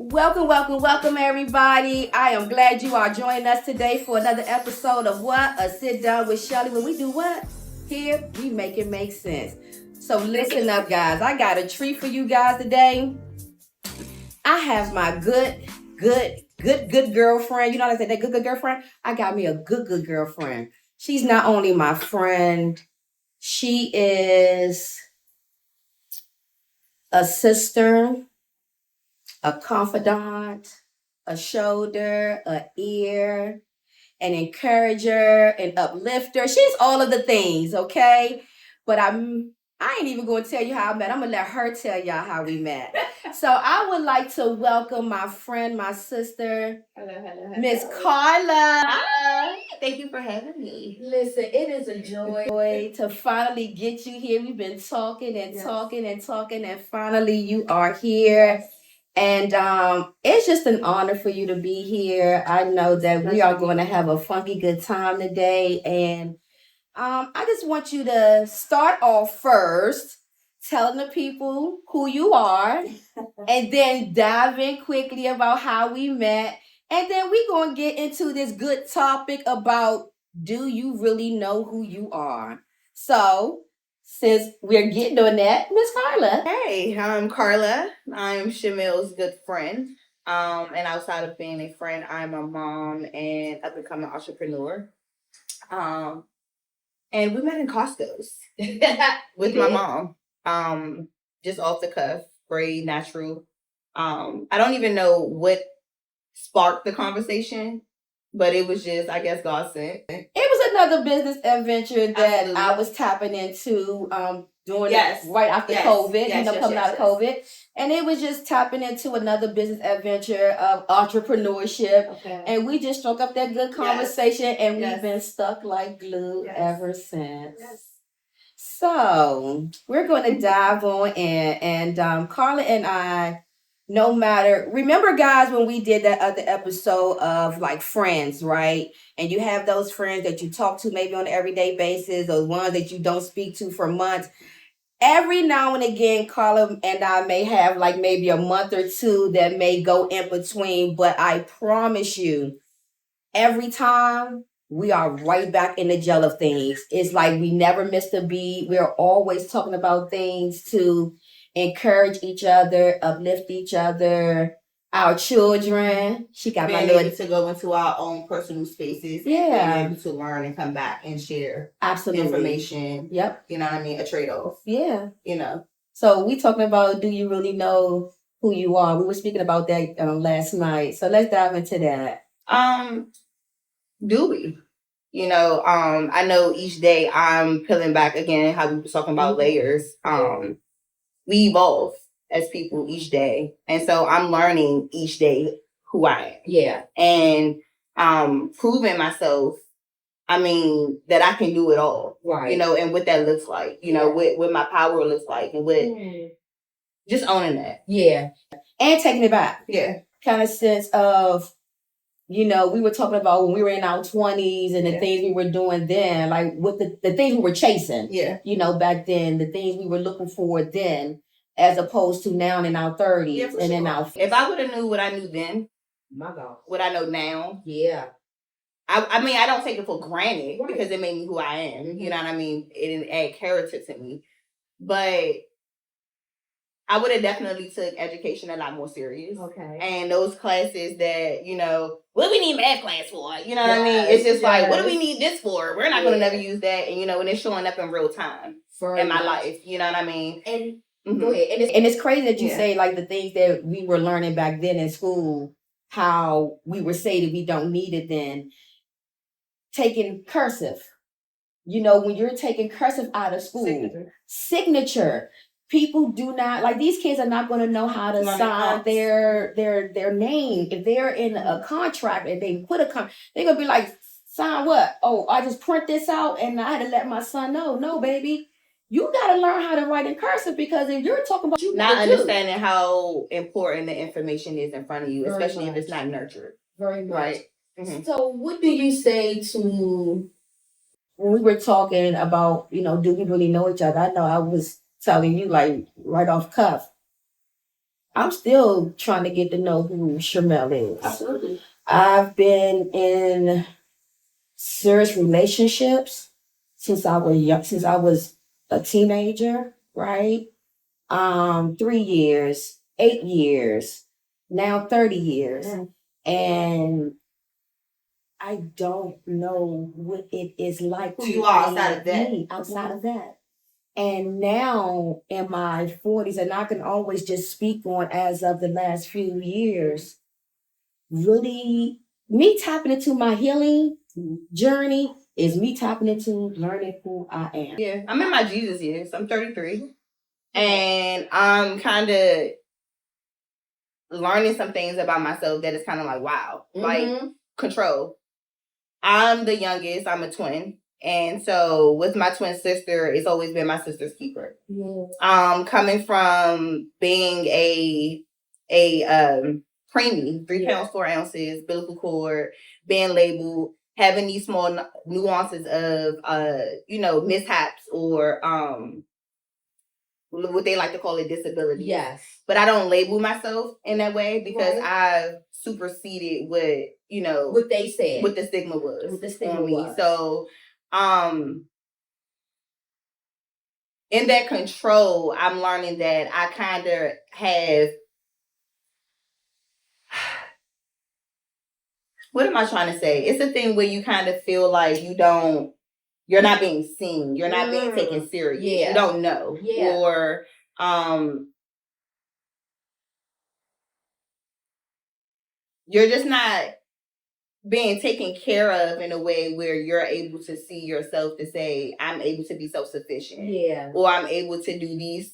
Welcome, everybody. I am glad you are joining us today for another episode of what? A Sit Down with Shelley. When we do what? Here, we make it make sense. So listen up, guys. I got a treat for you guys today. I have my good girlfriend. You know what I said, that good girlfriend? I got me a good girlfriend. She's not only my friend, she is a sister, a confidant, a shoulder, a ear, an encourager, an uplifter. She's all of the things, okay? But I ain't even going to tell you how I met. I'm going to let her tell y'all how we met. So I would like to welcome my friend, my sister, Miss Carla. Hi. Thank you for having me. Listen, it is a joy to finally get you here. We've been talking and talking and talking, and finally you are here. And it's just an honor for you to be here. I know that we are going to have a funky good time today. And I just want you to start off first, telling the people who you are, and then dive in quickly about how we met. And then we're going to get into this good topic about, do you really know who you are? So, since we're getting on that, Miss Carla. Hey, I'm Carla. I'm Shamil's good friend. And outside of being a friend, I'm a mom and up and coming entrepreneur. Um, and we met in Costco's with my mom. Just off the cuff, very natural. I don't even know what sparked the conversation, but it was just, I guess, God sent. It was another business adventure that Absolutely. I was tapping into during Yes. right after Yes. COVID, Yes, coming out of COVID. And it was just tapping into another business adventure of entrepreneurship. Okay. And we just struck up that good conversation, and we've Yes. been stuck like glue Yes. ever since. Yes. So we're going to dive on in. And Carla and I, no matter, remember, guys, when we did that other episode of like friends, right? And you have those friends that you talk to maybe on an everyday basis, those ones that you don't speak to for months. Every now and again, Carla and I may have like maybe a month or two that may go in between, but I promise you, every time we are right back in the gel of things. It's like we never missed a beat. We're always talking about things to encourage each other, uplift each other, our children. She got my Being little able to go into our own personal spaces, Yeah. being able to learn and come back and share absolutely information. Yep. You know what I mean? A trade off. Yeah. You know. So we talking about, do you really know who you are? We were speaking about that last night. So let's dive into that. Do we? You know, I know each day I'm peeling back again how we were talking about layers. We evolve as people each day. And so I'm learning each day who I am. Yeah. And proving myself, I mean, that I can do it all. Right. You know, and what that looks like, you know, what my power looks like, and what just owning that. Yeah. And taking it back. Yeah. Kind of sense of, we were talking about when we were in our 20s and the things we were doing then, like with the things we were chasing. Yeah. Back then, the things we were looking for then, as opposed to now in our 30s and in our. If I would have knew what I knew then, My God. what I know now, Yeah. I mean, I don't take it for granted Right. because it made me who I am. Mm-hmm. You know what I mean? It add character to me. But I would have definitely took education a lot more serious. Okay. And those classes that, what do we need math class for? You know what I mean? It's just like, what do we need this for? We're not going to never use that. And, and it's showing up in real time in my life. You know what I mean? And go ahead. And it's crazy that you say like the things that we were learning back then in school, how we were saying that we don't need it then. Taking cursive. When you're taking cursive out of school, signature. People do not, like, these kids are not going to know how to sign their name. If they're in a contract and they put they're going to be like, sign what? Oh, I just print this out and I had to let my son know. No, baby. You got to learn how to write in cursive, because if you're talking about not understanding how important the information is in front of you, especially if it's not nurtured. Very much. Right. Mm-hmm. So what do you say to, when we were talking about, do we really know each other? I know I was telling you, like, right off cuff, I'm still trying to get to know who Shamel is. Absolutely. I've been in serious relationships since I was young, since I was a teenager, right? 3 years, 8 years, now 30 years. And I don't know what it is like Who to you are be outside of that. me outside of that. And now in my 40s, and I can always just speak on as of the last few years, really me tapping into my healing journey is me tapping into learning who I am. Yeah, I'm in my Jesus years. I'm 33. And I'm kind of learning some things about myself that is kind of like, wow, like control. I'm the youngest. I'm a twin. And so with my twin sister, it's always been my sister's keeper. Coming from being a preemie, 3 pounds 4 ounces, umbilical cord, being labeled, having these small nuances of mishaps or what they like to call it disability. Yes. But I don't label myself in that way because I've superseded what they said, what the stigma was on me. So in that control, I'm learning that I kind of have, what am I trying to say? It's a thing where you kind of feel like you're not being seen. You're not being taken serious. Yeah. You don't know. Yeah. Or you're just not being taken care of in a way where you're able to see yourself to say, I'm able to be self-sufficient. Yeah. Or I'm able to do these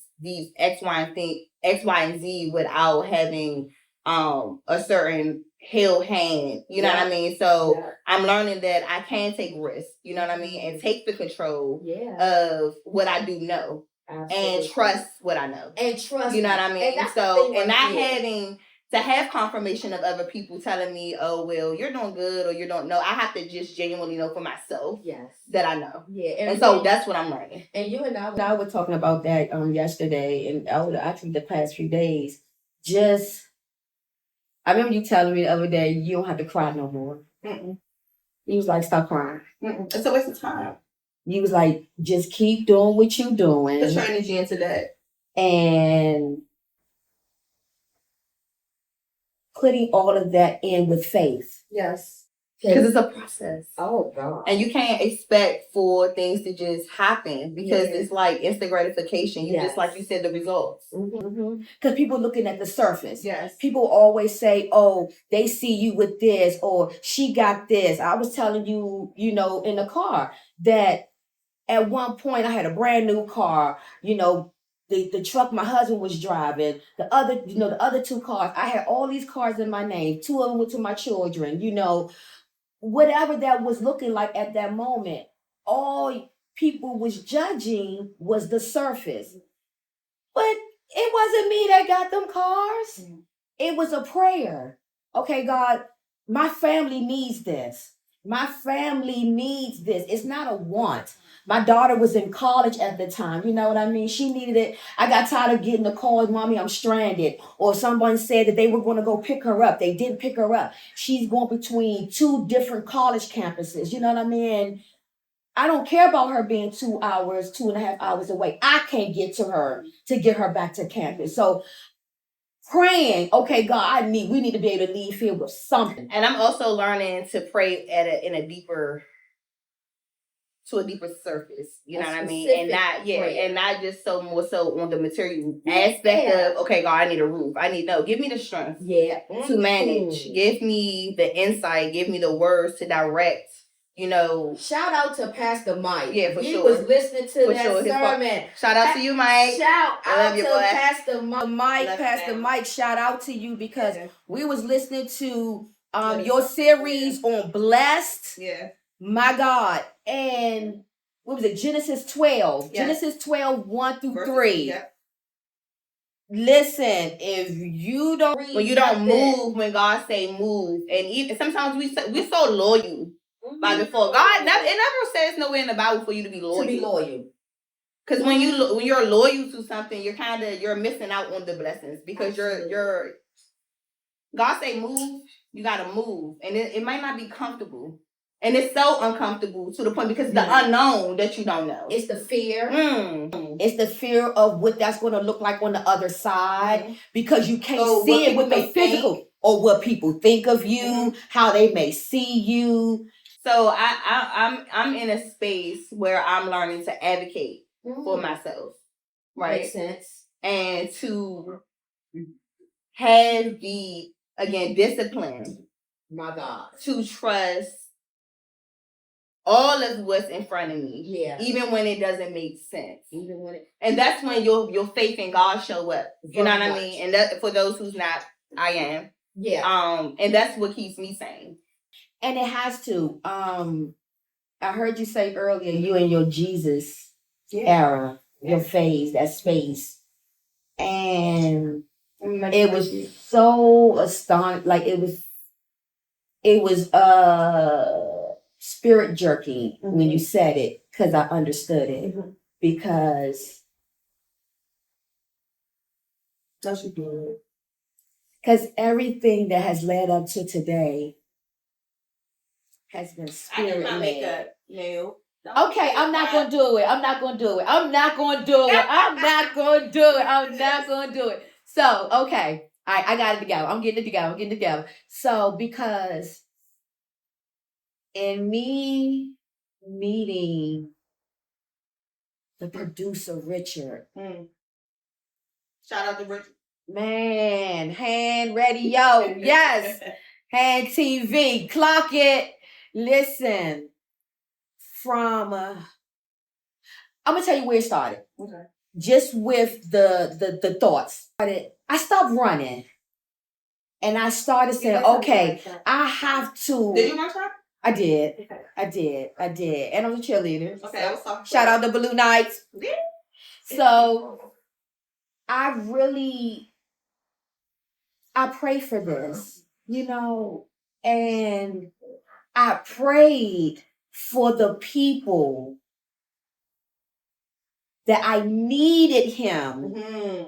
X, Y, and Z without having a certain held hand. You know what I mean? So I'm learning that I can take risks, you know what I mean? And take the control of what I do know. Absolutely. And trust what I know. And trust. You know what I mean? And so, and not having to have confirmation of other people telling me, oh, well, you're doing good or you don't know. I have to just genuinely know for myself that I know. Yeah. And so that's what I'm learning. And you and I were talking about that yesterday and actually the past few days. I remember you telling me the other day, you don't have to cry no more. You was like, stop crying. It's a waste of time. You was like, just keep doing what you're doing. Put your energy into that. And putting all of that in with faith. Yes. Because it's a process. Oh, God. And you can't expect for things to just happen because it's like instant gratification. You just, like you said, the results. Because people looking at the surface. Yes. People always say, oh, they see you with this or she got this. I was telling you, in the car that at one point I had a brand new car, the truck my husband was driving, the other 2 cars. I had all these cars in my name. 2 of them were to my children, whatever that was looking like at that moment. All people was judging was the surface. But it wasn't me that got them cars. It was a prayer. Okay, God, my family needs this. My family needs this. It's not a want. My daughter was in college at the time. You know what I mean? She needed it. I got tired of getting the calls, Mommy, I'm stranded. Or someone said that they were going to go pick her up. They didn't pick her up. She's going between 2 different college campuses. You know what I mean? I don't care about her being 2 hours, 2.5 hours away. I can't get to her to get her back to campus. So praying, okay, God, we need to be able to leave here with something. And I'm also learning to pray to a deeper surface. You know what I mean? And not just more so on the material aspect of, okay, God, I need a roof. Give me the strength to manage. Give me the insight. Give me the words to direct. Shout out to Pastor Mike. Yeah, for he sure. Was listening to that sermon. Shout out to you, Mike. Shout out to Pastor Mike. Pastor Mike, shout out to you because we was listening to your series on Blessed. Yeah. My God. And what was it? Genesis 12. Yeah. Genesis 12, 1 through 3. Yeah. Listen, if you don't read when you don't move, when God say move, and even sometimes we so loyal. By before God, it never says nowhere in the Bible for you to be loyal. To be loyal. Because when you're loyal to something, you're missing out on the blessings because you're God say move, you gotta move, and it might not be comfortable, and it's so uncomfortable to the point because the unknown that you don't know. It's the fear. It's the fear of what that's going to look like on the other side because you can't see it with the physical or what people think of you, how they may see you. So I'm in a space where I'm learning to advocate for myself, right? Makes sense. And to have the discipline, my God, to trust all of what's in front of me, even when it doesn't make sense, and that's when your faith in God show up. You know what I mean? And that for those who's not, I am. And that's what keeps me sane. And it has to. I heard you say earlier, you in your Jesus era, your phase, that space, and it was so astonished. Like it was spirit jerky when you said it because I understood it because everything that has led up to today has been spirit led. No. Okay, I'm not gonna do it. I'm not gonna do it. I'm not gonna do it. I'm not gonna do it. I'm not gonna do it. So, okay. All right, I got it together. I'm getting it together. So, because in me meeting the producer Richard, shout out to Richard. Man, Hand Radio, yes. Hand TV, clock it. Listen, from I'm gonna tell you where it started. Okay. Just with the thoughts. I stopped running. And I started saying, okay, I have to. Did you run track? I did. Okay. I did. And I was a cheerleader. Okay, I was talking. Shout out to Blue Knights. Yeah. So I pray for this, and I prayed for the people that I needed him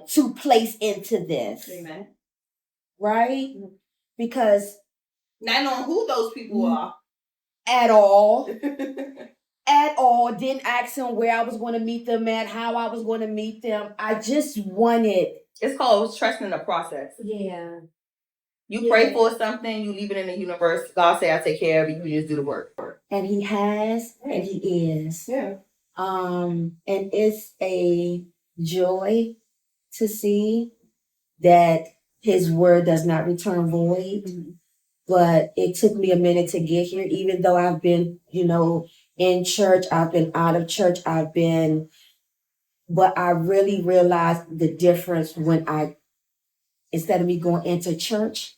to place into this. Amen. Right? Because not knowing who those people are at all. At all. Didn't ask him where I was going to meet them at, how I was going to meet them. I just wanted. It's called trusting the process. Yeah. You pray for something, you leave it in the universe. God say, I take care of it. You just do the work. And he has, and he is. Yeah. And it's a joy to see that his word does not return void. Mm-hmm. But it took me a minute to get here, even though I've been, in church, I've been out of church, but I really realized the difference when instead of me going into church,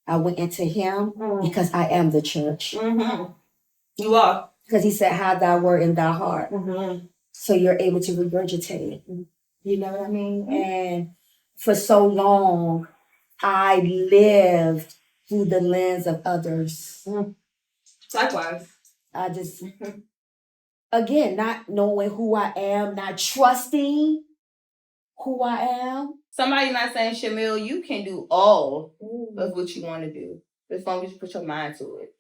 I went into him because I am the church. Mm-hmm. You are. Because he said, hide thy word in thy heart. Mm-hmm. So you're able to regurgitate it. You know what I mean? Mm-hmm. And for so long, I lived through the lens of others. Mm-hmm. Likewise. I just, again, not knowing who I am, not trusting who I am. Somebody not saying, Shamil, you can do all of what you want to do as long as you put your mind to it.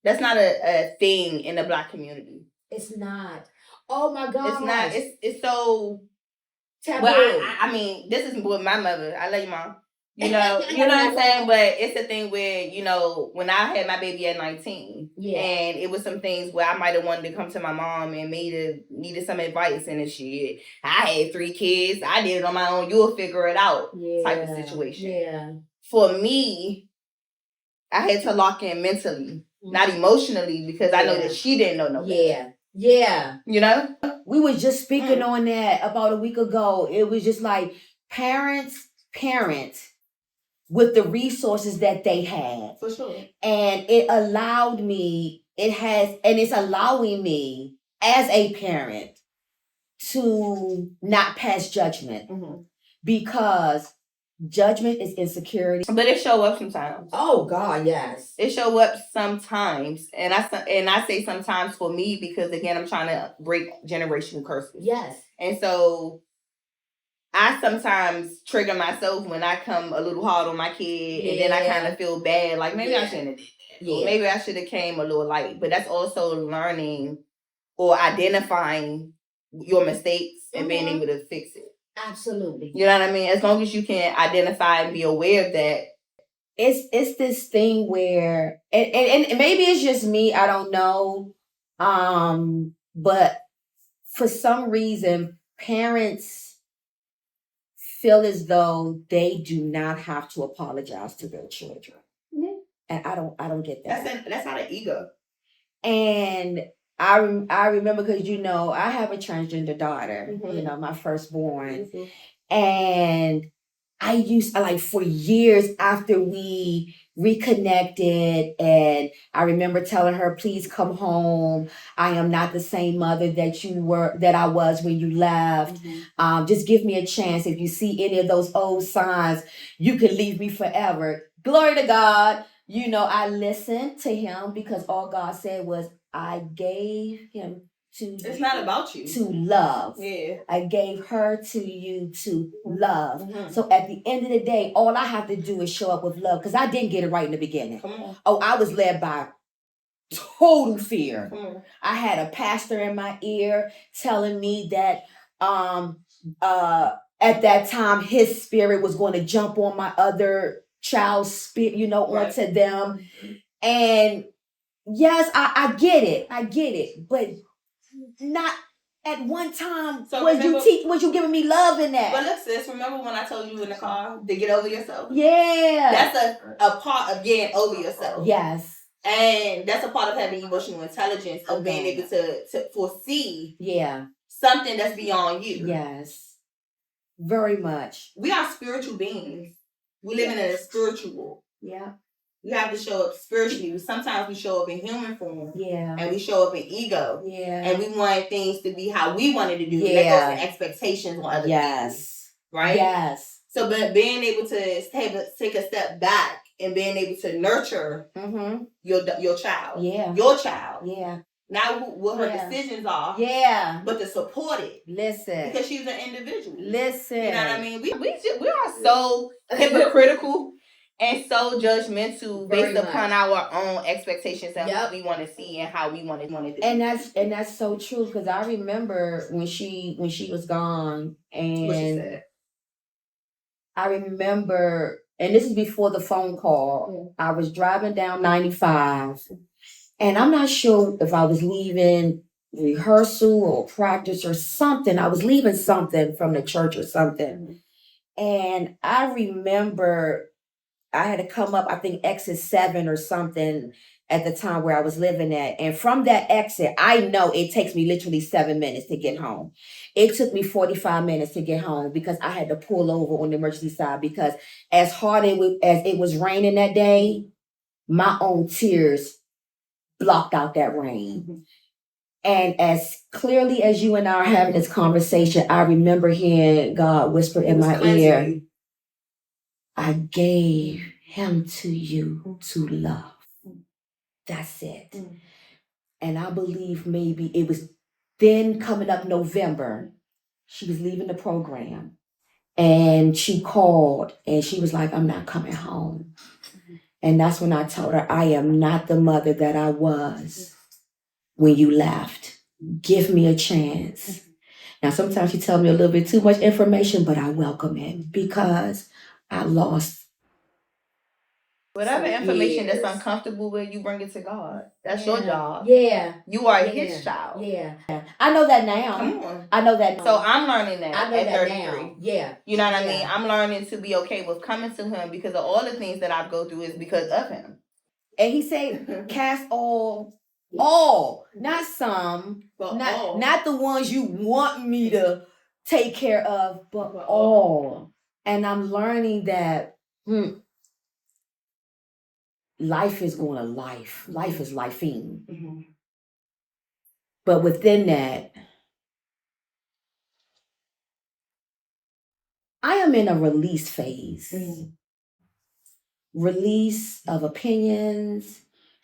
That's not a thing in the Black community. It's not. Oh my God. It's not. It's so taboo. Well, I mean, this is with my mother. I love you, Mom. You know what I'm saying? But it's the thing where, when I had my baby at 19, and it was some things where I might have wanted to come to my mom and needed some advice and shit. I had 3 kids. I did it on my own. You'll figure it out type of situation. Yeah. For me, I had to lock in mentally, not emotionally, because I know that she didn't know no better. Yeah. We were just speaking on that about a week ago. It was just like parents with the resources that they had. For sure. And it's allowing me as a parent to not pass judgment because Judgment is insecurity. But it show up sometimes. Oh God, yes. It show up sometimes. And I say sometimes for me because again I'm trying to break generational curses. Yes. And so I sometimes trigger myself when I come a little hard on my kid, and then I kind of feel bad, like maybe I shouldn't have did that. Or maybe I should have came a little light. But that's also learning or identifying your mistakes and being able to fix it. Absolutely. You know what I mean? As long as you can identify and be aware of that. It's this thing where and maybe it's just me, I don't know. But for some reason, parents feel as though they do not have to apologize to their children. Mm-hmm. And I don't get that. That's not an ego. And I remember because I have a transgender daughter, my firstborn. Mm-hmm. And I used like for years after we reconnected, and I remember telling her, please come home. I am not the same mother that I was when you left. Mm-hmm. Just give me a chance. If you see any of those old signs, you can leave me forever. Glory to God. I listened to him because all God said was, I gave him to you. It's not about you. To love. Yeah. I gave her to you to love. Mm-hmm. So at the end of the day, all I have to do is show up with love because I didn't get it right in the beginning. Come on. Oh, I was led by total fear. Come on. I had a pastor in my ear telling me that at that time his spirit was going to jump on my other child's spirit, right. Onto them. And yes, I get it, but not at one time. So was you giving me love in that? But look, sis, remember when I told you in the car to get over yourself? Yeah. That's a part of getting over yourself. Yes. And that's a part of having emotional intelligence, of being able to foresee something that's beyond you. Yes. Very much. We are spiritual beings. We live in a spiritual. Yeah. You have to show up spiritually. Sometimes we show up in human form. Yeah. And we show up in ego. Yeah. And we want things to be how we wanted to do. Yeah. Let go of expectations on other people. Right? Yes. So but being able to take a step back and being able to nurture your child. Yeah. Your child. Yeah. Not what her decisions are. Yeah. But to support it. Listen. Because she's an individual. Listen. You know what I mean? We are so hypocritical and so judgmental based upon our own expectations and what we want to see and how we want to do. And that's so true because I remember when she was gone, and what she said. I remember, and this is before the phone call. I was driving down 95, and I'm not sure if I was leaving rehearsal or practice or something. I was leaving something from the church or something. And I remember I had to come up, I think exit 7 or something at the time where I was living at. And from that exit, I know it takes me literally 7 minutes to get home. It took me 45 minutes to get home because I had to pull over on the emergency side because as hard as it was raining that day, my own tears blocked out that rain. Mm-hmm. And as clearly as you and I are having this conversation, I remember hearing God whisper in my ear, I gave him to you to love. That's it. Mm-hmm. And I believe maybe it was then coming up November, she was leaving the program and she called and she was like, I'm not coming home. Mm-hmm. And that's when I told her, I am not the mother that I was when you left. Give me a chance. Mm-hmm. Now, sometimes she tells me a little bit too much information, but I welcome it because I lost. Whatever information that's uncomfortable with, you bring it to God. That's your job. Yeah. You are his child. Yeah. I know that now. Come on. I know that now. So I'm learning that I know at that 33. Now. Yeah. You know what I mean? I'm learning to be okay with coming to him because of all the things that I go through is because of him. And he said, cast all, not some, but not the ones you want me to take care of, but all. And I'm learning that life is going to life. Life is lifing. Mm-hmm. But within that, I am in a release phase. Release of opinions,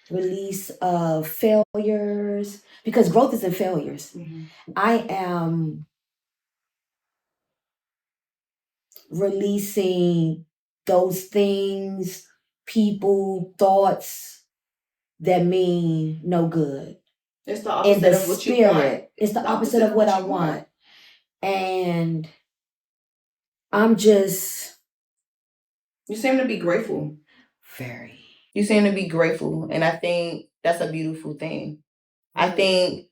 release of failures, because growth is in failures. I am releasing those things, people, thoughts that mean no good. It's the opposite In the of what you want. spirit, it's the opposite of what I want. And I'm just. You seem to be grateful. Very. You seem to be grateful. And I think that's a beautiful thing. I think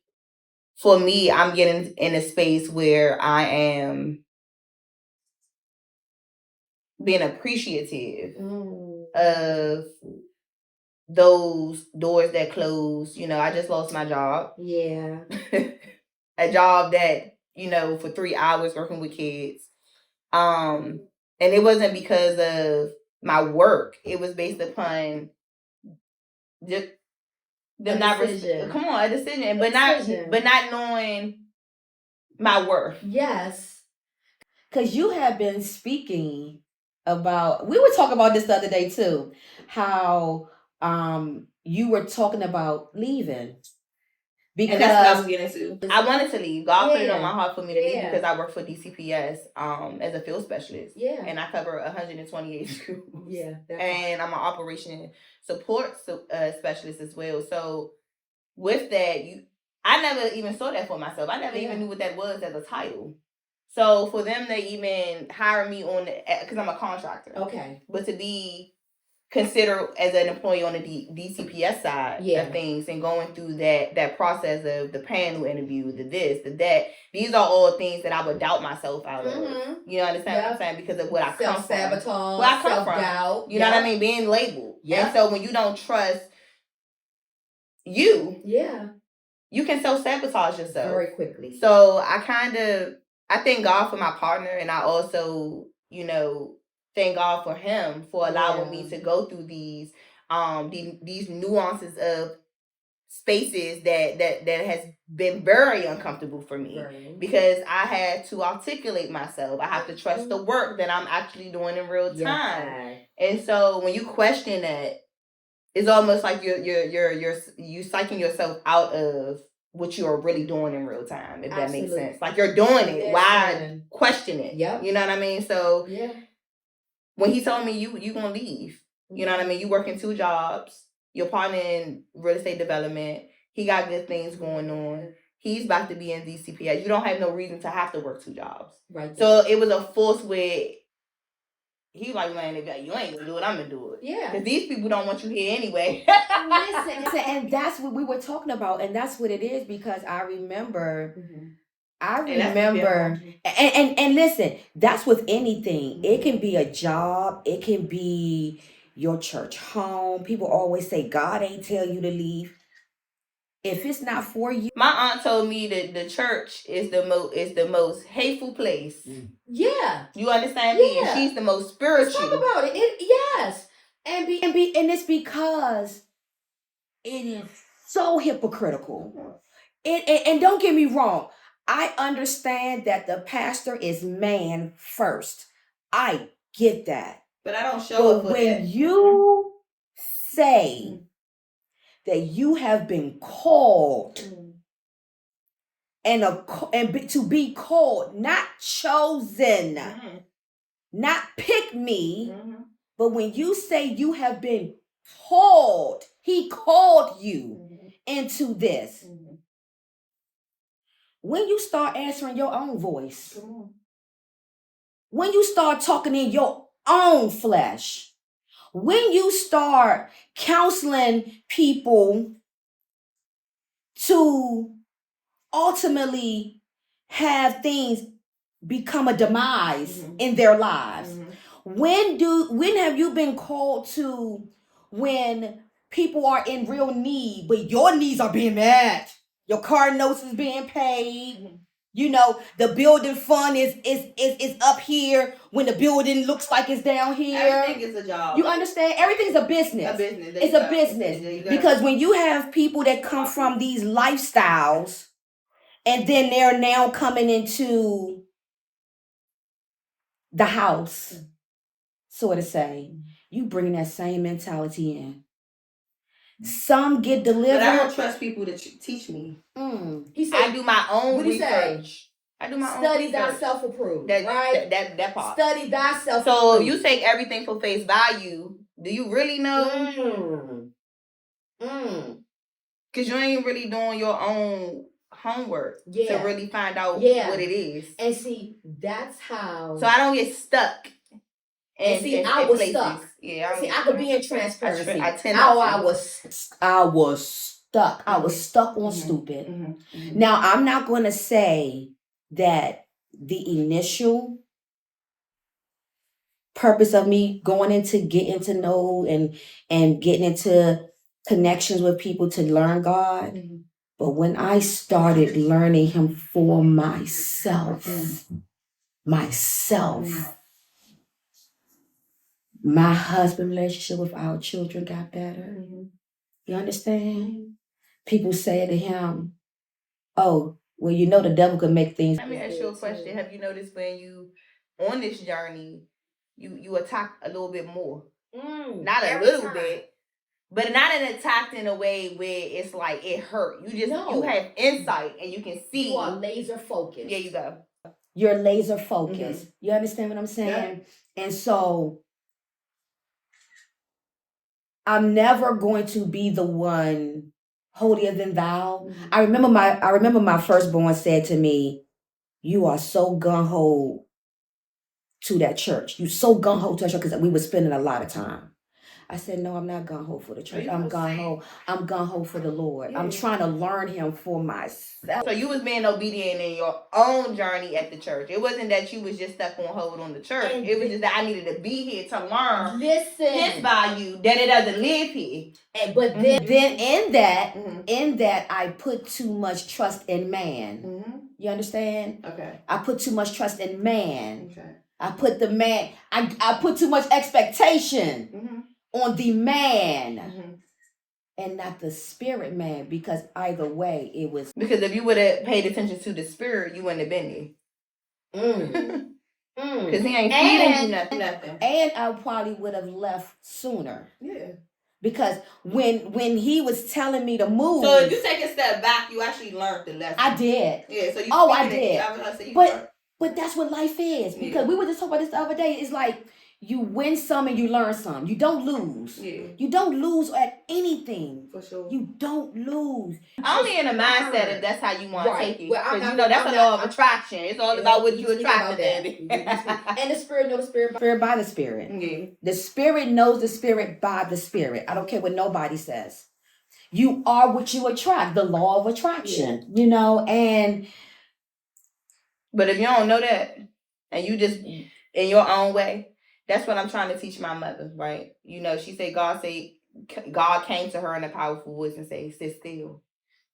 for me, I'm getting in a space where I am being appreciative of those doors that close. You know, I just lost my job. Yeah. A job that, you know, for 3 hours working with kids. And it wasn't because of my work. It was based upon just them not come on, a decision, but not knowing my worth. Yes. Because you have been speaking about, we were talking about this the other day too, how you were talking about leaving. Because and that's what I was getting to. I wanted to leave. God put it on my heart for me to leave because I work for DCPS as a field specialist. Yeah. And I cover 128 schools. Yeah. And I'm an operation support specialist as well. So with that, I never even saw that for myself. I never even knew what that was as a title. So for them to even hire me on, because I'm a contractor. Okay. But to be considered as an employee on the DCPS side of things and going through that process of the panel interview, the this, the that, these are all things that I would doubt myself out of. You know, understand what I'm saying? Because of what I come from. Self-sabotage, where I come from. You know what I mean? Being labeled. Yeah. And so when you don't trust you, you can self-sabotage yourself. Very quickly. So I thank God for my partner, and I also, you know, thank God for him for allowing me to go through these nuances of spaces that has been very uncomfortable for me. Right. Because I had to articulate myself. I have to trust the work that I'm actually doing in real time. And so when you question that, it's almost like you're psyching yourself out of what you are really doing in real time, if that makes sense. Like you're doing it. Why question it? Yep. You know what I mean? So when he told me you gonna leave, you know what I mean? You working 2 jobs, your partner in real estate development, he got good things going on. He's about to be in DCPS. You don't have no reason to have to work 2 jobs. Right. So it was a force where he like, man, if you ain't gonna do it, I'm gonna do it. Yeah. Because these people don't want you here anyway. Listen, and that's what we were talking about, and that's what it is, because I remember, and listen, that's with anything. It can be a job, it can be your church home. People always say God ain't tell you to leave. If it's not for you. My aunt told me that the church is the most hateful place. Yeah. You understand me? And she's the most spiritual. Let's talk about it. Yes. And it's because it is so hypocritical. And don't get me wrong. I understand that the pastor is man first. I get that. But I don't show up for when that. You say that you have been called and to be called, not chosen, not pick me, but when you say you have been called, he called you into this. When you start answering your own voice, when you start talking in your own flesh, when you start counseling people to ultimately have things become a demise in their lives. When have you been called to when people are in real need, but your needs are being met? Your car notes is being paid. You know, the building fund is up here when the building looks like it's down here. Everything is a job. You understand? Everything's a business. It's a business. Because when you have people that come from these lifestyles, and then they're now coming into the house, so to say, you bring that same mentality in. Some get delivered. But I don't trust people to teach me. He said, I do my own research. I do my own research. Study thyself approved. Right? That part. Study thyself approved. So you take everything for face value. Do you really know? Because you ain't really doing your own homework to really find out what it is. And see, that's how. So I don't get stuck. And see, I was stuck. Yeah, see, I could be in transparency. I was stuck. I was stuck on stupid. Now, I'm not going to say that the initial purpose of me going into getting to know and getting into connections with people to learn God. But when I started learning him for myself, my husband relationship with our children got better. You understand? People say to him, oh, well, you know the devil can make things. Let me ask you a question. Have you noticed when you on this journey, you attack a little bit more? Not a little bit, but not an attack in a way where it's like it hurt. You just you have insight and you can see. You are laser focused. There you go. You're laser focused. You understand what I'm saying? Yeah. And so I'm never going to be the one holier than thou. I remember my firstborn said to me, "You are so gung-ho to that church. You so gung-ho to that church," because we were spending a lot of time. I said, no, I'm not gung-ho for the church. I'm gung-ho for the Lord. Yeah. I'm trying to learn him for myself. So you was being obedient in your own journey at the church. It wasn't that you was just stuck on hold on the church. And it was just that I needed to be here to learn his value, that it doesn't live here. But then in that I put too much trust in man. You understand? Okay. I put too much trust in man. Okay. I put the man, I put too much expectation on the man and not the spirit man, because either way it was. Because if you would have paid attention to the spirit, you wouldn't have been here. Because he ain't feeding you nothing. And I probably would have left sooner. Yeah. Because when he was telling me to move. So if you take a step back, you actually learned the lesson. I did. Yeah. So you. Oh, I did. But that's what life is. Because we were just talking about this the other day. It's like you win some and you learn some. You don't lose. Yeah. You don't lose at anything. For sure. You don't lose. Only in a mindset if that's how you want to take it. Because you know that's a law of attraction. It's all about what you attract, baby. And the spirit knows the spirit. Spirit by the spirit. Yeah. The spirit knows the spirit by the spirit. I don't care what nobody says. You are what you attract. The law of attraction. Yeah. You know, and. But if you don't know that, and you just in your own way, that's what I'm trying to teach my mother, right? You know, she said God came to her in a powerful voice and said, sit still.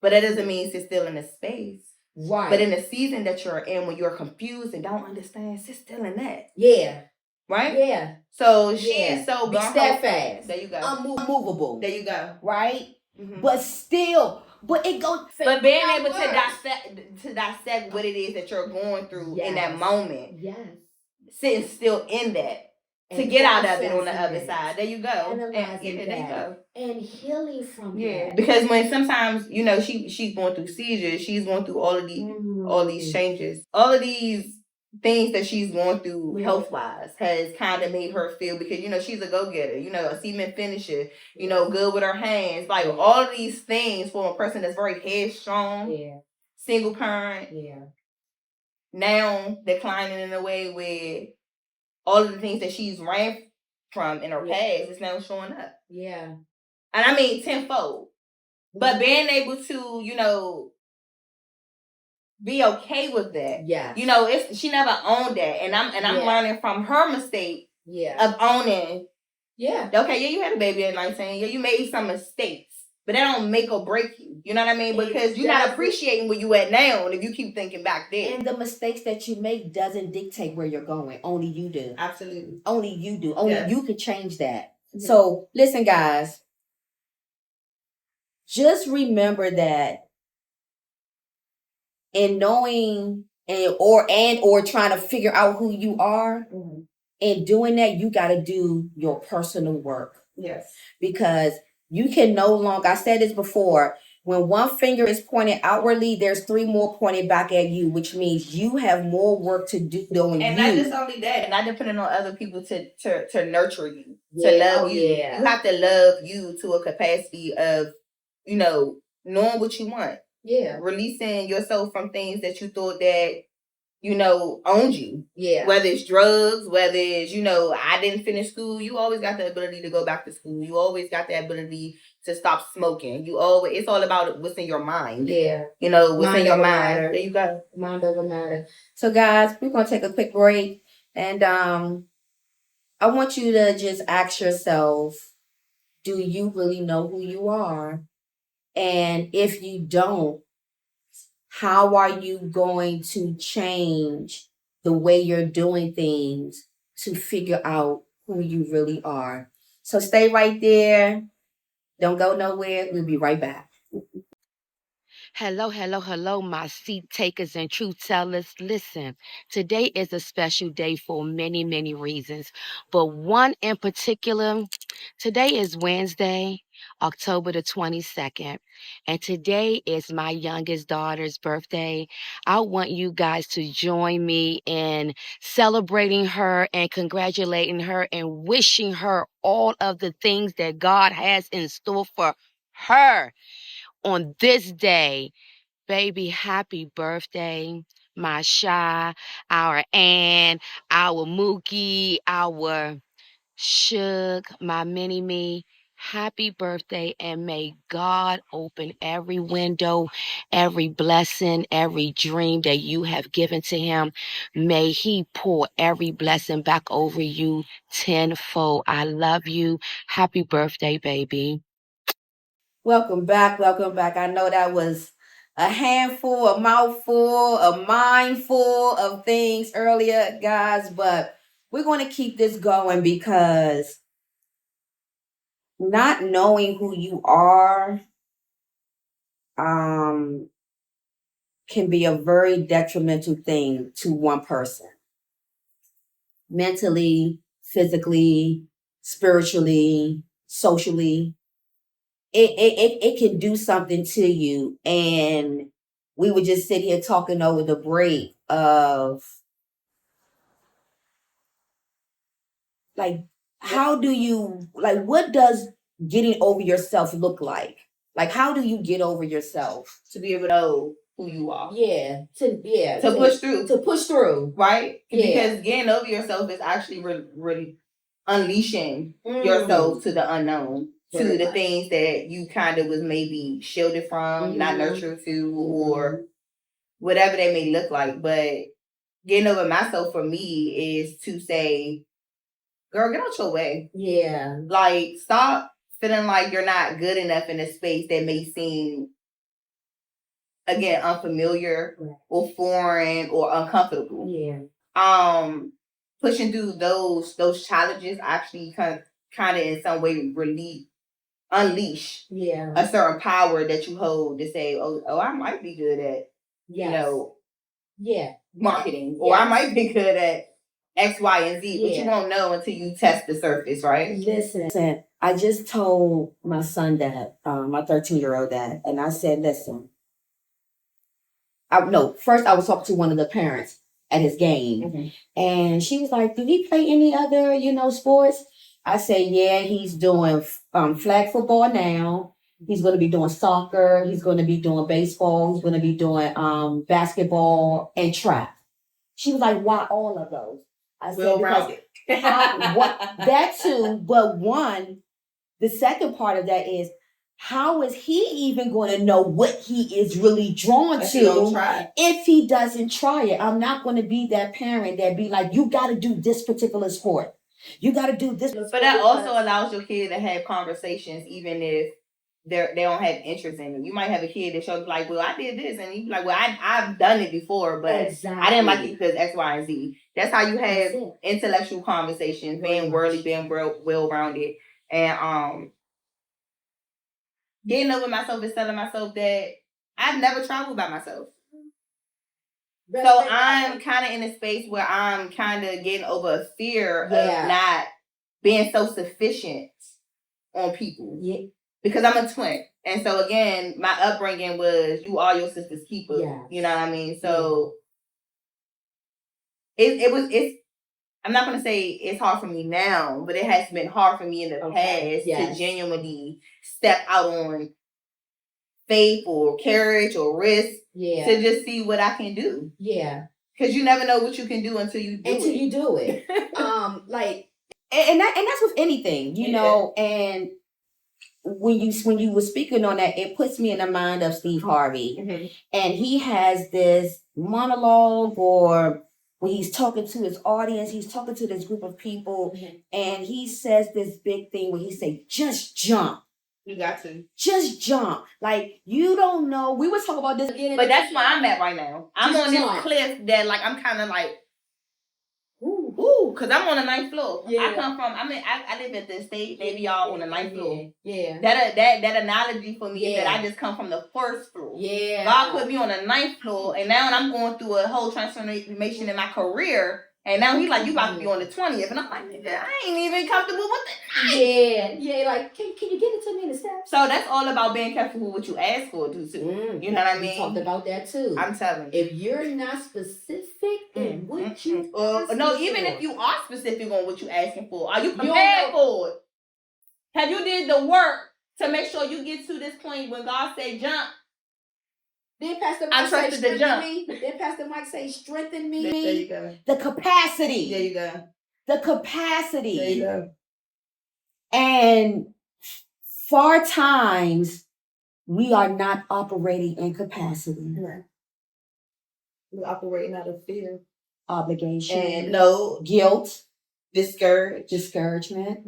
But that doesn't mean sit still in a space. Right. But in the season that you're in, when you're confused and don't understand, sit still in that. Yeah. Right? Yeah. So she is so be steadfast. There you go. Unmovable. There you go. Right? But still. But it goes. But being able to dissect what it is that you're going through in that moment. Yes. Sitting still in that. And to get out of it on the other side. There you go. Analyzing there you go. And healing from that. Because when sometimes, you know, she's going through seizures, she's going through all these changes. All of these things that she's going through health-wise has kind of made her feel, because, you know, she's a go-getter, you know, a cement finisher, you know, good with her hands. Like all of these things for a person that's very headstrong, single parent, now declining in a way where all of the things that she's ran from in her past is now showing up. Yeah. And I mean tenfold. But being able to, you know, be okay with that. Yeah. You know, she never owned that. And I'm learning from her mistake of owning. Yeah. Okay, you had a baby at 19. Yeah, you made some mistakes. But that don't make or break you. You know what I mean? Because you're not appreciating where you at now if you keep thinking back there. And the mistakes that you make doesn't dictate where you're going. Only you do. Absolutely. Only you do. Only you can change that. So listen, guys. Just remember that in knowing or trying to figure out who you are. In doing that, you got to do your personal work. Yes. Because you can no longer, I said this before, when one finger is pointed outwardly, there's three more pointed back at you, which means you have more work to do doing and you. not just only that, not depending on other people to nurture you, to love you. Yeah. You have to love you to a capacity of, knowing what you want. Yeah. Releasing yourself from things that you thought that owned you. Yeah. Whether it's drugs, whether it's, I didn't finish school, you always got the ability to go back to school. You always got the ability to stop smoking. It's all about what's in your mind. Yeah. What's in your mind. There you go. Mind over matter. So guys, we're gonna take a quick break, and I want you to just ask yourself, do you really know who you are? And if you don't, how are you going to change the way you're doing things to figure out who you really are? So stay right there. Don't go nowhere. We'll be right back. Hello, hello, hello, my seat takers and truth tellers. Listen, today is a special day for many, many reasons, but one in particular, today is Wednesday, October the 22nd, and today is my youngest daughter's birthday. I want you guys to join me in celebrating her and congratulating her and wishing her all of the things that God has in store for her on this day. Baby, happy birthday, my Shy, our Ann, our Mookie, our Shug, my mini me. Happy birthday, and may God open every window, every blessing, every dream that you have given to Him. May He pour every blessing back over you tenfold. I love you. Happy birthday, baby. Welcome back. Welcome back. I know that was a handful, a mouthful, a mindful of things earlier, guys, but we're going to keep this going because not knowing who you are um, can be a very detrimental thing to one person, mentally, physically, spiritually, socially. It can do something to you. And we would just sit here talking over the break of like, how do you, like, what does getting over yourself look like? Like, how do you get over yourself? To be able to know who you are. Yeah. To push through. To push through. Right? Yeah. Because getting over yourself is actually really unleashing yourself to the unknown. Very to the things that you kind of was maybe shielded from, not nurtured to, or whatever they may look like. But getting over myself for me is to say, girl, get out your way. Yeah. Like, stop feeling like you're not good enough in a space that may seem, again, unfamiliar or foreign or uncomfortable. Yeah. Pushing through those challenges actually kind of in some way unleash a certain power that you hold to say, oh, I might be good at marketing, or I might be good at X, Y, and Z, but you won't know until you test the surface, right? Listen, I just told my son that, my 13-year-old that, and I said, listen, first I was talking to one of the parents at his game, and she was like, "Do he play any other, sports?" I said, "Yeah, he's doing flag football now. He's going to be doing soccer. He's going to be doing baseball. He's going to be doing basketball and track." She was like, "Why all of those?" I said, "Because that too, but the second part of that is, how is he even going to know what he is really drawn to if he doesn't try it?" I'm not going to be that parent that be like, "You got to do this particular sport. You got to do this." But that also allows your kid to have conversations, even if they don't have interest in it. You might have a kid that shows like, "Well, I did this," and you be like, "Well, I've done it before, but I didn't like it because X, Y, and Z." That's how you have intellectual conversations, being worldly, being well rounded, and getting over myself is telling myself that I've never traveled by myself. So I'm kind of in a space where I'm kind of getting over a fear of not being so sufficient on people. Yeah. Because I'm a twin. And so again, my upbringing was you are your sister's keeper. Yeah. You know what I mean? So it's I'm not gonna say it's hard for me now, but it has been hard for me in the past to genuinely step out on faith or courage or risk to just see what I can do. Yeah. Because you never know what you can do until you do it. Like and that's with anything, you know, and when you were speaking on that, it puts me in the mind of Steve Harvey. Mm-hmm. And he has this monologue or when he's talking to his audience, he's talking to this group of people, and he says this big thing where he say, just jump. You got to. Just jump. Like, you don't know. We were talking about this again. But that's where I'm at right now. I'm on this cliff that, like, I'm kind of like, because I'm on the 9th floor. Yeah. I live at the estate. Maybe y'all on the 9th floor. Yeah. That analogy for me is that I just come from the 1st floor. Yeah. God put me on the 9th floor, and now I'm going through a whole transformation in my career. And now he's like, you about to be on the 20th. And I'm like, I ain't even comfortable with the 9th. Yeah, like, can you get it to me in the steps? So that's all about being careful with what you ask for, too. You know what I mean? We talked about that, too. I'm telling you. If you're not specific in what you no, even if you are specific on what you're asking for, are you prepared for it? Have you did the work to make sure you get to this point when God say jump? Then Pastor Mike say strengthen me. Then Pastor Mike say strengthen me. There you go. The capacity. There you go. The capacity. There you go. And far times we are not operating in capacity. Right. We're operating out of fear, obligation, and guilt, discouragement,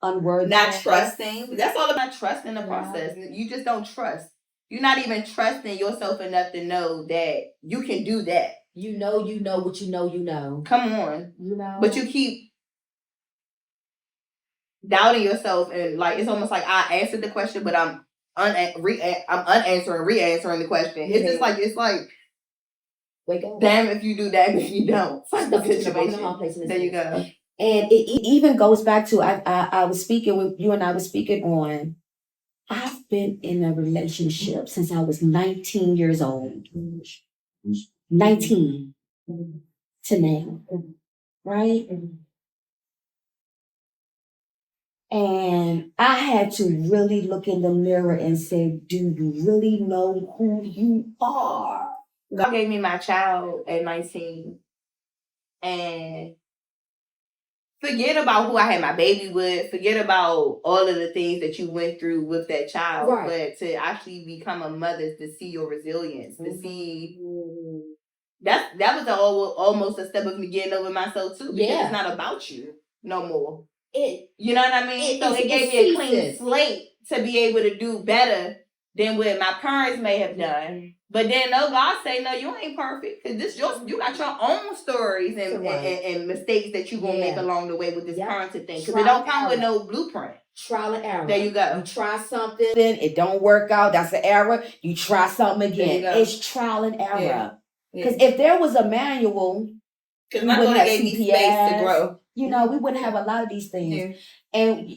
unworthiness, not trusting. That's all about trusting the process. You just don't trust. You're not even trusting yourself enough to know that you can do that. You know what you know. Come on. You know. But you keep doubting yourself, and like it's almost like I answered the question, but I'm unanswering, re-answering the question. Yeah. It's like wake up. Damn if you do, damn if you don't. There you go. And it even goes back to I was speaking with you, and I was speaking on. I've been in a relationship since I was 19 years old. 19 to now, right? And I had to really look in the mirror and say, do you really know who you are? God gave me my child at 19. And forget about who I had my baby with. Forget about all of the things that you went through with that child. Right. But to actually become a mother, to see your resilience, to see... That was almost a step of me getting over myself, too. Because it's not about you no more. You know what I mean? So it gave me a clean slate to be able to do better than what my parents may have done. But then God say, no, you ain't perfect. Because you got your own stories and mistakes that you're going to make along the way with this parenting thing. Because it don't come with no blueprint. Trial and error. There you go. You try something, it don't work out. That's an error. You try something again. It's trial and error. Because if there was a manual, because my daughter gave me space to grow. You know, we wouldn't have a lot of these things. Yeah. And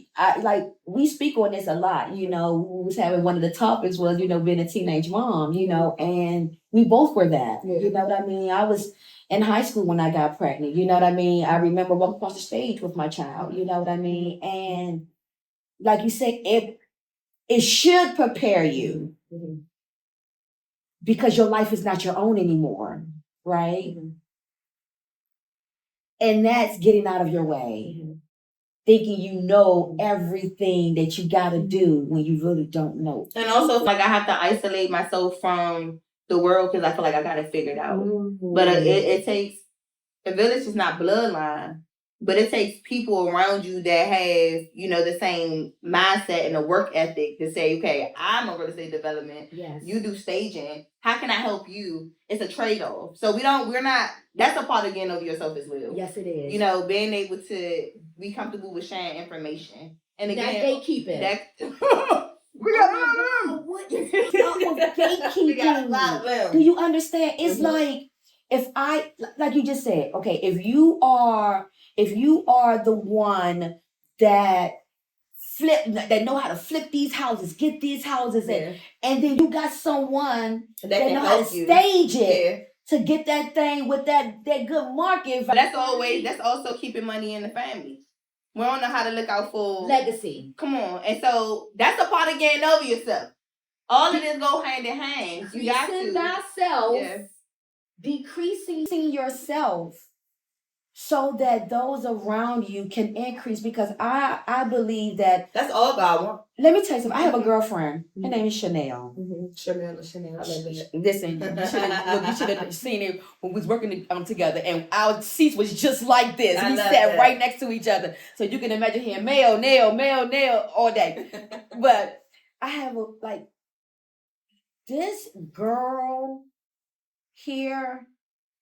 we speak on this a lot. You know, we was having one of the topics was, being a teenage mom, and we both were that. Yeah. You know what I mean? I was in high school when I got pregnant. You know what I mean? I remember walking across the stage with my child. You know what I mean? And like you said, it should prepare you because your life is not your own anymore, right? And that's getting out of your way. Thinking you know everything that you got to do when you really don't know. And also, I have to isolate myself from the world because I feel like I got it figured out. But it takes, the village is not bloodline, but it takes people around you that have, the same mindset and a work ethic to say, okay, I'm a real estate development. Yes. You do staging. How can I help you? It's a trade-off. So that's a part of getting over yourself as well. Yes, it is. Being able to be comfortable with sharing information. And again, that gatekeeping. We got what is up with gatekeeping? Do you understand? It's like if I, like you just said, okay, if you are the one that that know how to flip these houses, get these houses, and then you got someone that know how to stage it to get that thing with that good market. That's also keeping money in the family. We don't know how to look out for legacy. Come on. And so that's a part of getting over yourself. All of this go hand in hand. You got to. Thyself, decreasing yourself so that those around you can increase, because I believe that that's all God wants. Let me tell you something. I have a girlfriend. Her name is Chanel. Chanel. I love it. Listen, you should have seen it when we was working together, and our seats was just like this. We sat right next to each other, so you can imagine hearing mail, nail all day. But I have this girl here.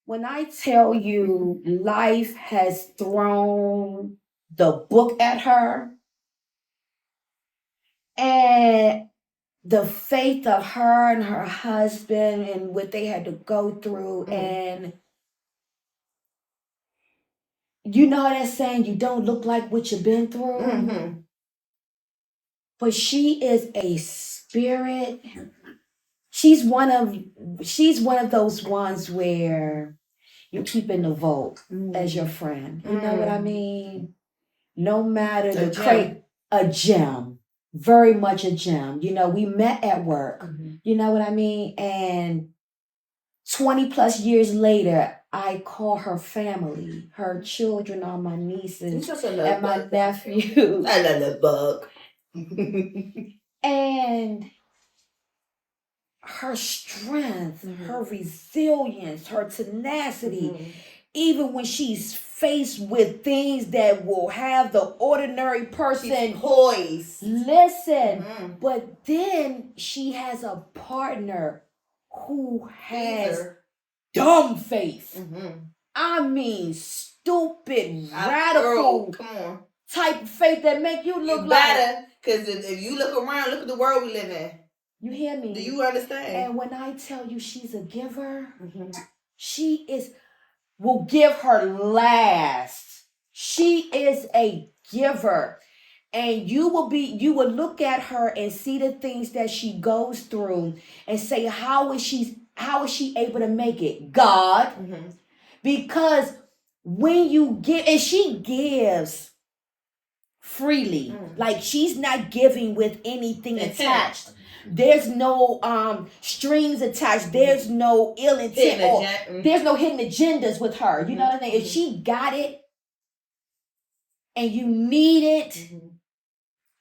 When I tell you, life has thrown the book at her, and the faith of her and her husband and what they had to go through, and you know that saying, you don't look like what you've been through. But she is a spirit. She's one of those ones where you keep in the vault as your friend. You know what I mean? No matter a gem, very much a gem. You know, we met at work. You know what I mean? And 20 plus years later, I call her family. Her children are my nieces and my nephews. I love that bug. And her strength, her resilience, her tenacity, even when she's faced with things that will have the ordinary person poised. Listen, but then she has a partner who has dumb faith. I mean, stupid, radical type of faith that make you look better. Because if you look around, look at the world we live in. You hear me? Do you understand? And when I tell you she's a giver, she will give her last. She is a giver. And you will look at her and see the things that she goes through and say, how is she able to make it? God. Because when you give, and she gives freely, like she's not giving with anything attached. There's no strings attached. There's no ill intent or there's no hidden agendas with her. You know what I mean? If she got it and you need it,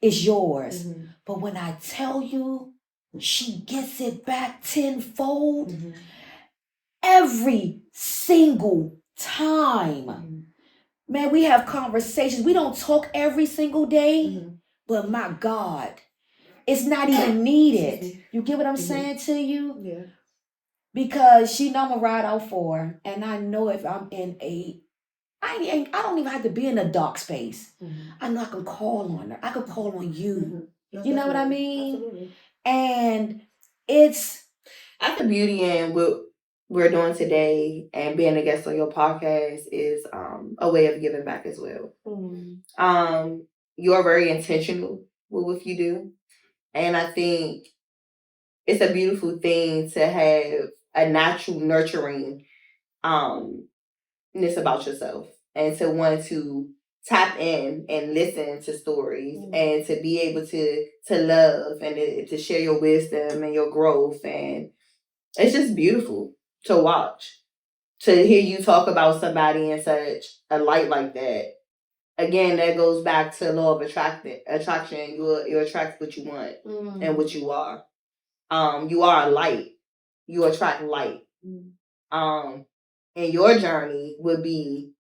it's yours. But when I tell you she gets it back tenfold every single time. Man, we have conversations. We don't talk every single day, but my God, it's not even needed. You get what I'm saying to you? Yeah. Because she know I'm gonna ride out for her, and I know if I'm in I don't even have to be in a dark space. I know I can call on her. I can call on you. You know what I mean? Absolutely. And it's I think beauty in what we're doing today and being a guest on your podcast is a way of giving back as well. You're very intentional with what you do. And I think it's a beautiful thing to have a natural nurturing ness about yourself and to want to tap in and listen to stories and to be able to love and to share your wisdom and your growth, and it's just beautiful to watch, to hear you talk about somebody in such a light like that. Again, that goes back to law of attraction. You attract what you want and what you are. You are a light. You attract light. And your journey would be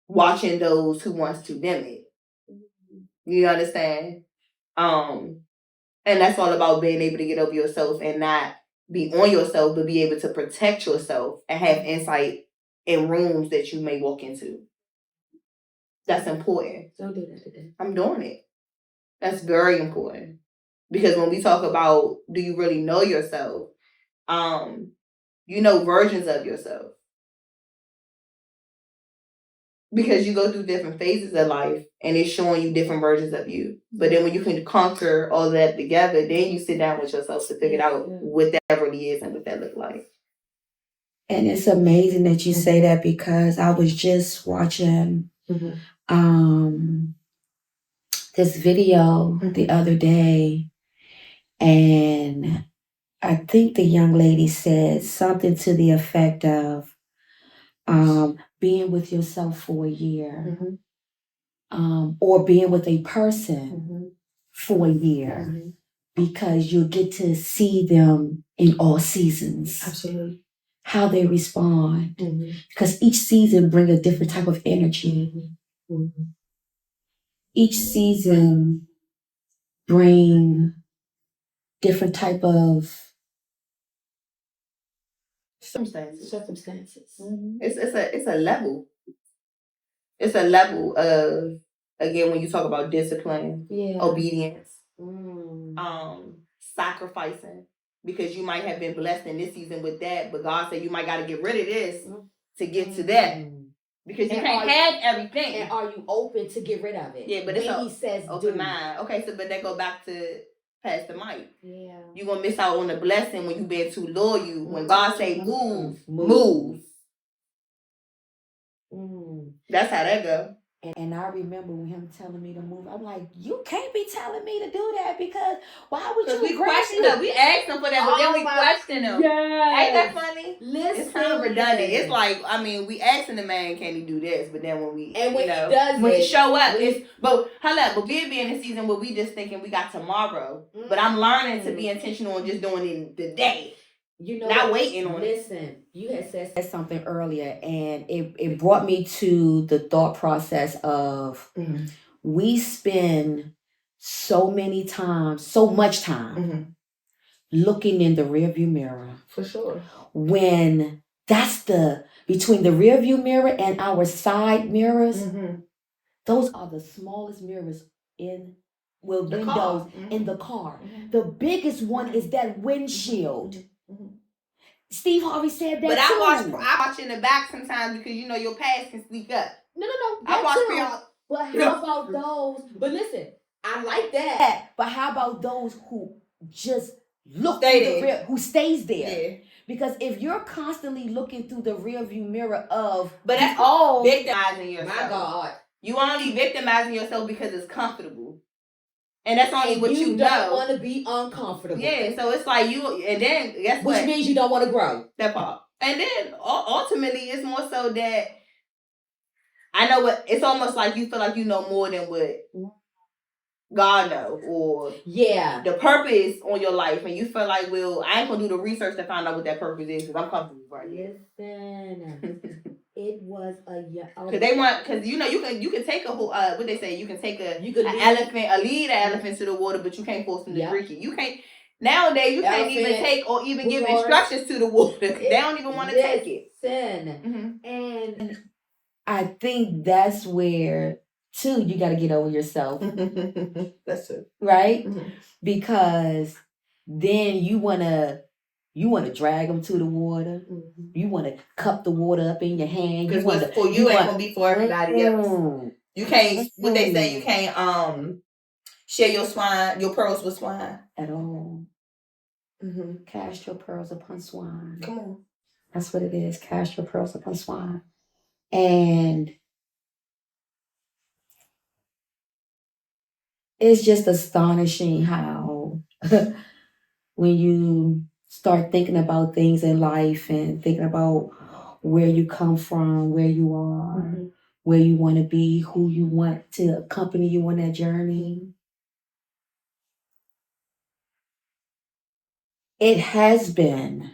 watching those who wants to dim it. You understand? And that's all about being able to get over yourself and not be on yourself, but be able to protect yourself and have insight in rooms that you may walk into. That's important. Don't do that today. I'm doing it. That's very important. Because when we talk about, do you really know yourself? You know versions of yourself. Because you go through different phases of life and it's showing you different versions of you. But then when you can conquer all that together, then you sit down with yourself to figure out what that really is and what that look like. And it's amazing that you say that, because I was just watching this video the other day, and I think the young lady said something to the effect of being with yourself for a year, or being with a person for a year, because you get to see them in all seasons. Absolutely. How they respond, because each season brings a different type of energy. Each season bring different type of circumstances. It's a level. It's a level of, again, when you talk about discipline, obedience, sacrificing, because you might have been blessed in this season with that, but God said you might got to get rid of this to get to that, because you can't have everything. And are you open to get rid of it? Yeah, but when he says open mind. Okay, so but that go back to Pastor Mike. Yeah, you gonna miss out on the blessing when you been too loyal. When God say move. That's how that go. And I remember him telling me to move. I'm like, you can't be telling me to do that, because why would you? We question him. We asked him for that, but then we question him. Yes. Ain't that funny? Listen, it's kind of redundant. It's like, I mean, we asking the man, can he do this? But then when we, and when he does, when he show up, it's but we'll be in a season where we just thinking we got tomorrow. But I'm learning to be intentional on just doing it today. You know, not waiting on it. Listen, you had said something earlier, and it brought me to the thought process of we spend so much time looking in the rearview mirror. For sure. When that's between the rearview mirror and our side mirrors, those are the smallest mirrors in windows in the car. The biggest one is that windshield. Steve Harvey said that. But too. I watch in the back sometimes, because you know your past can sneak up. No. I watch But how about those? But listen, I like that. But how about those who just look through the rear, who stays there? Yeah. Because if you're constantly looking through the rearview mirror of, but that's all victimizing yourself. My God, you only victimizing yourself because it's comfortable. And that's only what you don't want to be uncomfortable. Yeah, so it's like and then guess what? Which means you don't want to grow. That part. And then ultimately, it's more so that I know it's almost like you feel like you know more than what God knows, or the purpose on your life, and you feel like, well, I ain't gonna do the research to find out what that purpose is, because I'm comfortable right here. Listen. It was because you know you can take a whole what they say, you can take an elephant, elephant to the water, but you can't force them to drink it. You can't nowadays. You can't even take or even give instructions to the water. They don't even want to take it. And I think that's where too you got to get over yourself. That's it, right? Because then you wanna drag them to the water. You want to cup the water up in your hand. Because what's for you ain't gonna be for everybody else. You can't. What they say, you can't share your pearls with swine at all. Cast your pearls upon swine. Come on, that's what it is. Cast your pearls upon swine, and it's just astonishing how when you start thinking about things in life and thinking about where you come from, where you are, where you want to be, who you want to accompany you on that journey. It has been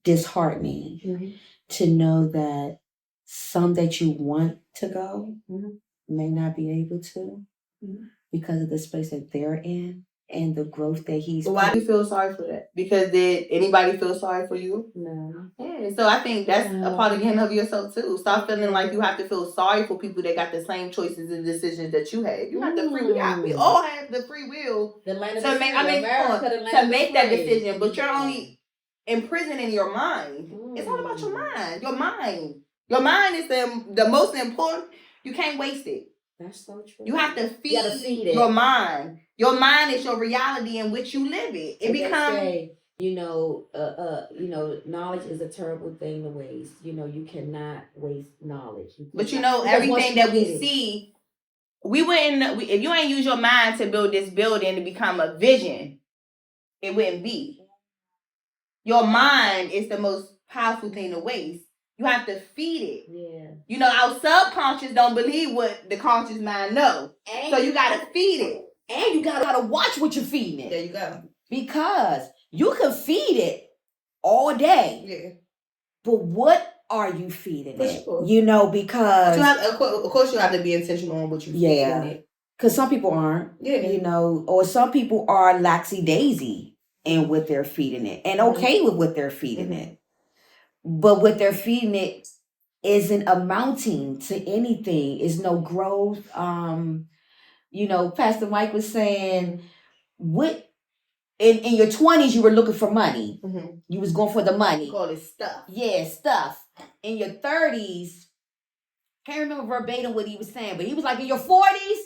disheartening to know that some that you want to go may not be able to because of the space that they're in. and the growth that he's. But why do you feel sorry for that? Because did anybody feel sorry for you? No. Yeah, so I think that's a part again of yourself too. Stop feeling like you have to feel sorry for people that got the same choices and decisions that you had. You have the free. We all have the free will to make. To make that decision, but you're only imprisoned in your mind. It's all about your mind. Your mind. Your mind is the most important. You can't waste it. That's so true. You have to feed your mind. Your mind is your reality in which you live it. It becomes. Knowledge is a terrible thing to waste. You cannot waste knowledge. But everything that we see, we wouldn't. If you ain't use your mind to build this building to become a vision, it wouldn't be. Your mind is the most powerful thing to waste. You have to feed it. Yeah. Our subconscious don't believe what the conscious mind know. So you gotta feed it. And you gotta watch what you're feeding it. There you go. Because you can feed it all day. Yeah. But what are you feeding it? Sure. Because of course you have to be intentional on what you feeding it. Because some people aren't. Yeah. Or some people are laxy-daisy in what they're feeding it. And okay with what they're feeding it. But what they're feeding it isn't amounting to anything. It's no growth. Pastor Mike was saying, what in your 20s you were looking for money. Mm-hmm. You was going for the money. You call it stuff. Yeah, stuff. In your 30s, can't remember verbatim what he was saying, but he was like, in your 40s,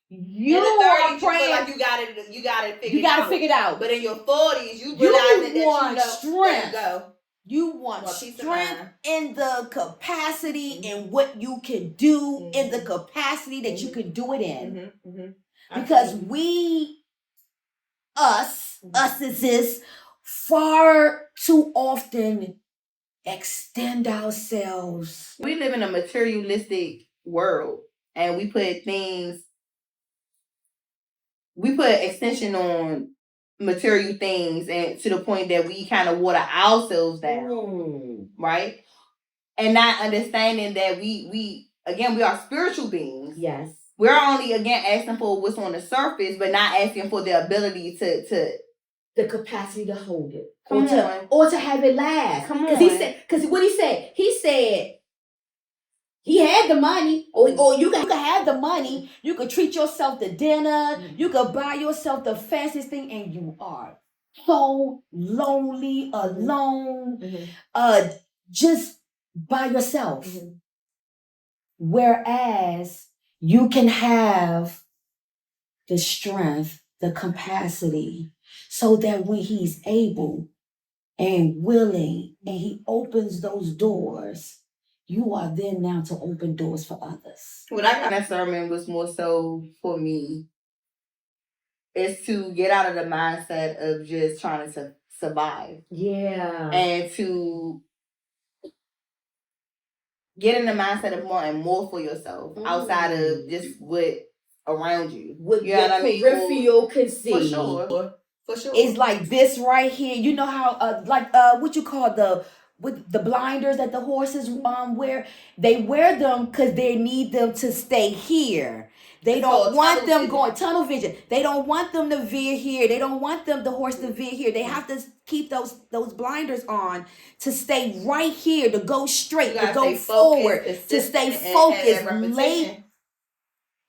you are praying like you got it figured out. But in your 40s, you realize that want strength. You want strength in the capacity in what you can do, in the capacity that you can do it in. Because us is far too often extend ourselves. We live in a materialistic world, and we put extension on material things, and to the point that we kind of water ourselves down, right? And not understanding that we are spiritual beings. Yes. We're only asking for what's on the surface, but not asking for the ability to the capacity to hold it. Or to have it last. Come on. Because what he said? He said he had the money, or you can have the money. You could treat yourself to dinner. You could buy yourself the fanciest thing, and you are so lonely, alone, just by yourself. Whereas you can have the strength, the capacity, so that when he's able and willing and he opens those doors, you are then now to open doors for others. What I got that sermon was more so for me is to get out of the mindset of just trying to survive. Yeah. And to get in the mindset of wanting more for yourself outside of just what around you. What your peripheral can see. For sure. It's like this right here. You know how what you call with the blinders that the horses wear? They wear them because they need them to stay here. They don't want them going tunnel vision. They don't want them to veer here. They don't want the horse to veer here. They have to keep those blinders on to stay right here, to go straight, to go forward, to stay focused, late,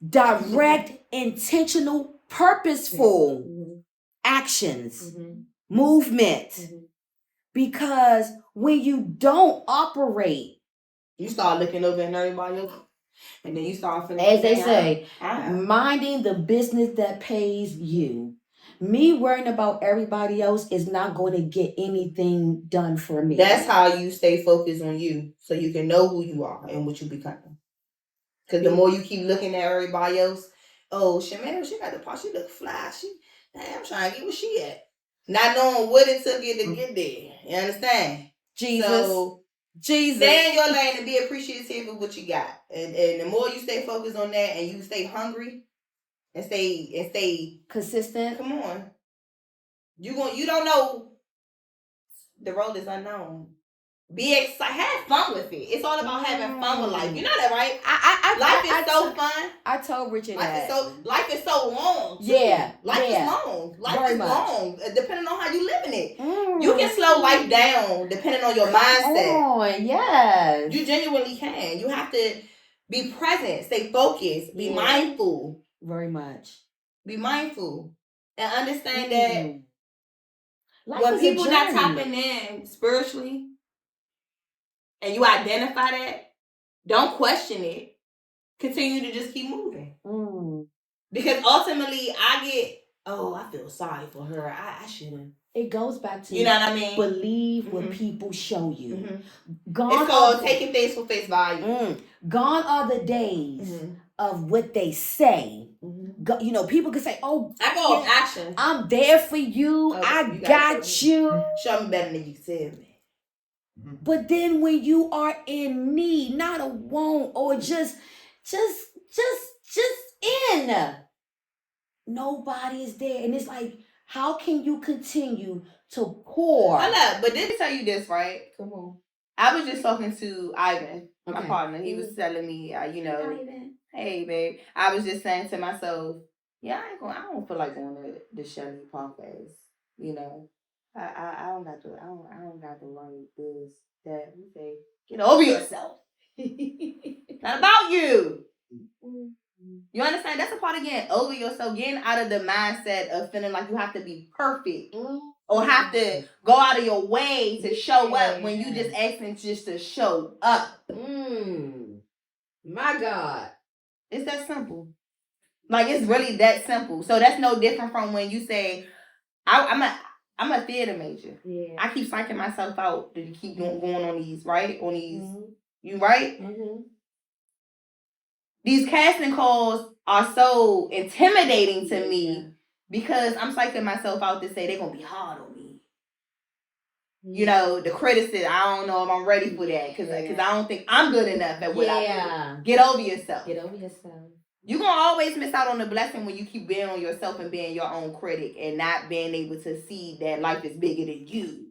direct, intentional, purposeful actions, movement. Because when you don't operate, you start looking over at everybody else. And then you start feeling, as they say, minding the business that pays you. Me worrying about everybody else is not going to get anything done for me. That's how you stay focused on you, so you can know who you are and what you become. Because the more you keep looking at everybody else, oh, she got the part, she look fly. I'm trying to get where she at. Not knowing what it took it to get there. You understand? Jesus. Stay in your lane and be appreciative of what you got. And the more you stay focused on that and you stay hungry and stay consistent. Come on. You don't know, the road is unknown. Be excited. Have fun with it. It's all about having fun with life. You know that, right? Life is so fun. I told Richard that. Life is so long. Too. Yeah. Life is long. Life is long. Depending on how you living it. You can slow life down depending on your mindset. Oh, yes. You genuinely can. You have to be present, stay focused, be mindful. Very much. Be mindful. And understand that life when people not tapping in spiritually, and you identify that, don't question it. Continue to just keep moving. Because ultimately, I feel sorry for her. I shouldn't. It goes back to, you know what I mean? Believe what people show you. It's called taking things for face value. Gone are the days of what they say. You know, people can say, "Oh, I go off action. I'm there for you. I got you. Show me better than you said, me." But then when you are in need, not a want or just in, nobody is there, and it's like, how can you continue to pour? Hold up, but did I tell you this, right? Come on. I was just talking to Ivan, my partner. He was telling me, hey, babe. I was just saying to myself, I don't feel like going to the Shelley podcast. You know, I don't got to run this, that. You say, get over yourself. Not about you. You understand? That's a part of getting over yourself, getting out of the mindset of feeling like you have to be perfect or have to go out of your way to show up when you just asking just to show up. My God. It's that simple. Like, it's really that simple. So that's no different from when you say, I'm a theater major. Yeah. I keep psyching myself out to keep going on these, right? On these, you right? These casting calls are so intimidating to me because I'm psyching myself out to say they're going to be hard on me. You know, the criticism, I don't know if I'm ready for that because I don't think I'm good enough at what I do. Get over yourself. Get over yourself. You're going to always miss out on the blessing when you keep being on yourself and being your own critic and not being able to see that life is bigger than you.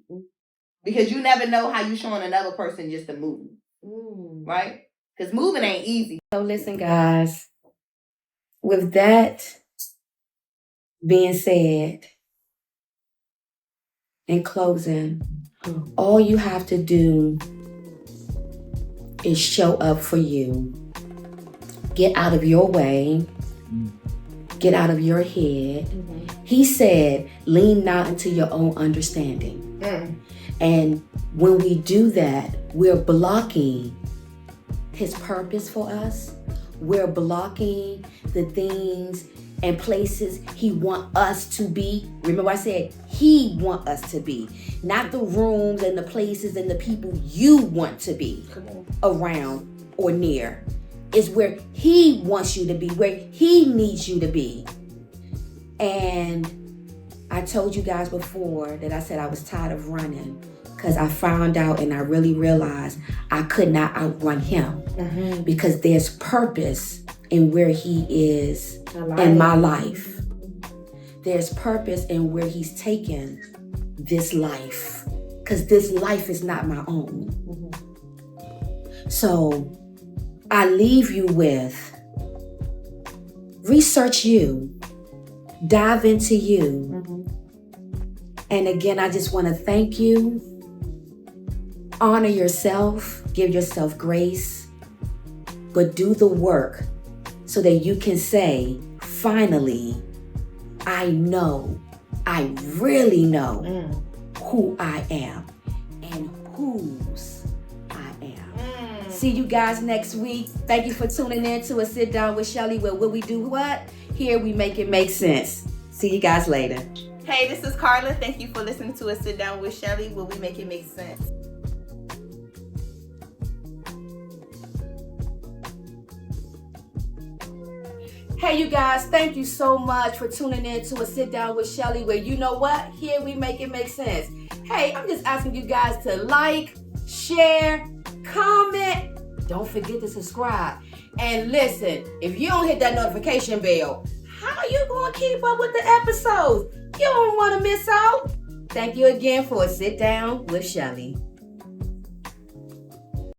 Because you never know how you showing another person just to move. Right? Because moving ain't easy. So listen, guys. With that being said, in closing, all you have to do is show up for you. Get out of your way. Get out of your head. He said, lean not into your own understanding. And when we do that, we're blocking His purpose for us. We're blocking the things and places He wants us to be. Remember I said He wants us to be. Not the rooms and the places and the people you want to be around or near. It's where He wants you to be, where He needs you to be. And I told you guys before that I said I was tired of running because I found out and I really realized I could not outrun Him because there's purpose in where He is in my life. There's purpose in where He's taken this life because this life is not my own. So I leave you with research you, dive into you. And again, I just want to thank you. Honor yourself, give yourself grace, but do the work so that you can say, finally, I know, I really know who I am and whose I am. See you guys next week. Thank you for tuning in to A Sit Down with Shelley, where we do what? Here we make it make sense. See you guys later. Hey, this is Carla. Thank you for listening to A Sit Down with Shelley, where we make it make sense. Hey, you guys, thank you so much for tuning in to A Sit Down with Shelley, where you know what? Here we make it make sense. Hey, I'm just asking you guys to like, share, comment. Don't forget to subscribe. And listen, if you don't hit that notification bell, how are you going to keep up with the episodes? You don't want to miss out. Thank you again for A Sit Down with Shelley.